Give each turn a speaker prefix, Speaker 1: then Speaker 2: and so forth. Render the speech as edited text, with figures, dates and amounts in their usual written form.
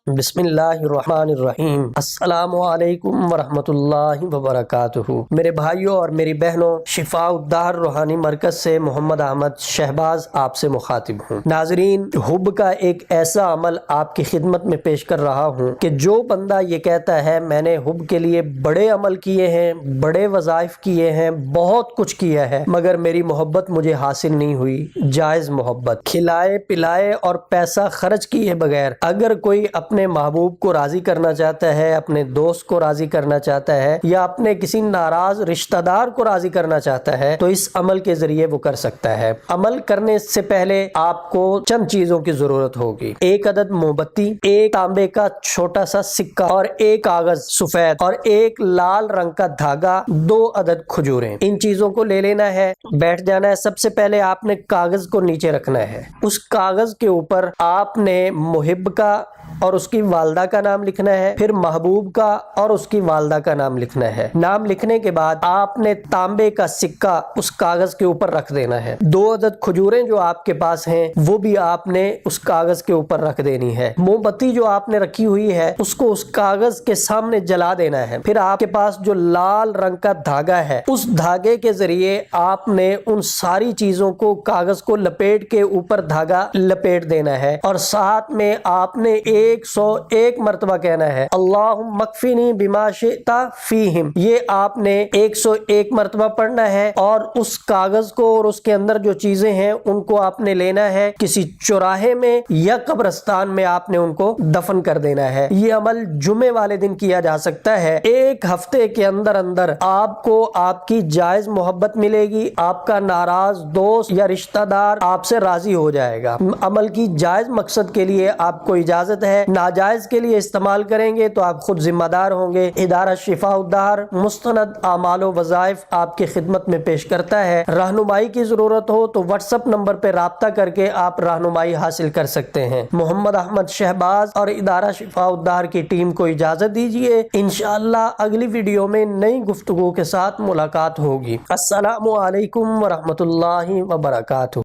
Speaker 1: بسم اللہ الرحمن الرحیم۔ السلام علیکم ورحمۃ اللہ وبرکاتہ۔ میرے بھائیوں اور میری بہنوں، شفاء الدہر روحانی مرکز سے محمد احمد شہباز آپ سے مخاطب ہوں۔ ناظرین، حب کا ایک ایسا عمل آپ کی خدمت میں پیش کر رہا ہوں کہ جو بندہ یہ کہتا ہے میں نے حب کے لیے بڑے عمل کیے ہیں، بڑے وظائف کیے ہیں، بہت کچھ کیا ہے، مگر میری محبت مجھے حاصل نہیں ہوئی، جائز محبت، کھلائے پلائے اور پیسہ خرچ کیے بغیر اگر کوئی اپنے محبوب کو راضی کرنا چاہتا ہے، اپنے دوست کو راضی کرنا چاہتا ہے، یا اپنے کسی ناراض رشتہ دار کو راضی کرنا چاہتا ہے، تو اس عمل کے ذریعے وہ کر سکتا ہے۔ عمل کرنے سے پہلے آپ کو چند چیزوں کی ضرورت ہوگی۔ ایک عدد موم بتی، ایک تانبے کا چھوٹا سا سکہ اور ایک کاغذ سفید اور ایک لال رنگ کا دھاگا، 2 عدد کھجوریں۔ ان چیزوں کو لے لینا ہے، بیٹھ جانا ہے۔ سب سے پہلے آپ نے کاغذ کو نیچے رکھنا ہے۔ اس کاغذ کے اوپر آپ نے محب کا اور اس کی والدہ کا نام لکھنا ہے، پھر محبوب کا اور اس کی والدہ کا نام لکھنا ہے۔ نام لکھنے کے بعد آپ نے تانبے کا سکہ اس کاغذ کے اوپر رکھ دینا ہے۔ 2 عدد کھجوریں جو آپ کے پاس ہیں وہ بھی آپ نے اس کاغذ کے اوپر رکھ دینی ہے۔ موم بتی جو آپ نے رکھی ہوئی ہے اس کو اس کاغذ کے سامنے جلا دینا ہے۔ پھر آپ کے پاس جو لال رنگ کا دھاگا ہے، اس دھاگے کے ذریعے آپ نے ان ساری چیزوں کو، کاغذ کو لپیٹ کے اوپر دھاگا لپیٹ دینا ہے، اور ساتھ میں آپ نے 101 مرتبہ کہنا ہے اللہم اکفنی بما شئت فیہم۔ یہ آپ نے 101 مرتبہ پڑھنا ہے، اور اس کاغذ کو اور اس کے اندر جو چیزیں ہیں ان کو آپ نے لینا ہے، کسی چوراہے میں یا قبرستان میں آپ نے ان کو دفن کر دینا ہے۔ یہ عمل جمعے والے دن کیا جا سکتا ہے۔ 1 ہفتے کے اندر اندر آپ کو آپ کی جائز محبت ملے گی، آپ کا ناراض دوست یا رشتہ دار آپ سے راضی ہو جائے گا۔ عمل کی جائز مقصد کے لیے آپ کو اجازت ہے، ناجائز کے لیے استعمال کریں گے تو آپ خود ذمہ دار ہوں گے۔ ادارہ شفاء الدہر مستند اعمال و وظائف آپ کی خدمت میں پیش کرتا ہے۔ رہنمائی کی ضرورت ہو تو واٹس ایپ نمبر پہ رابطہ کر کے آپ رہنمائی حاصل کر سکتے ہیں۔ محمد احمد شہباز اور ادارہ شفاء الدہر کی ٹیم کو اجازت دیجیے۔ انشاءاللہ اگلی ویڈیو میں نئی گفتگو کے ساتھ ملاقات ہوگی۔ السلام علیکم ورحمۃ اللہ وبرکاتہ۔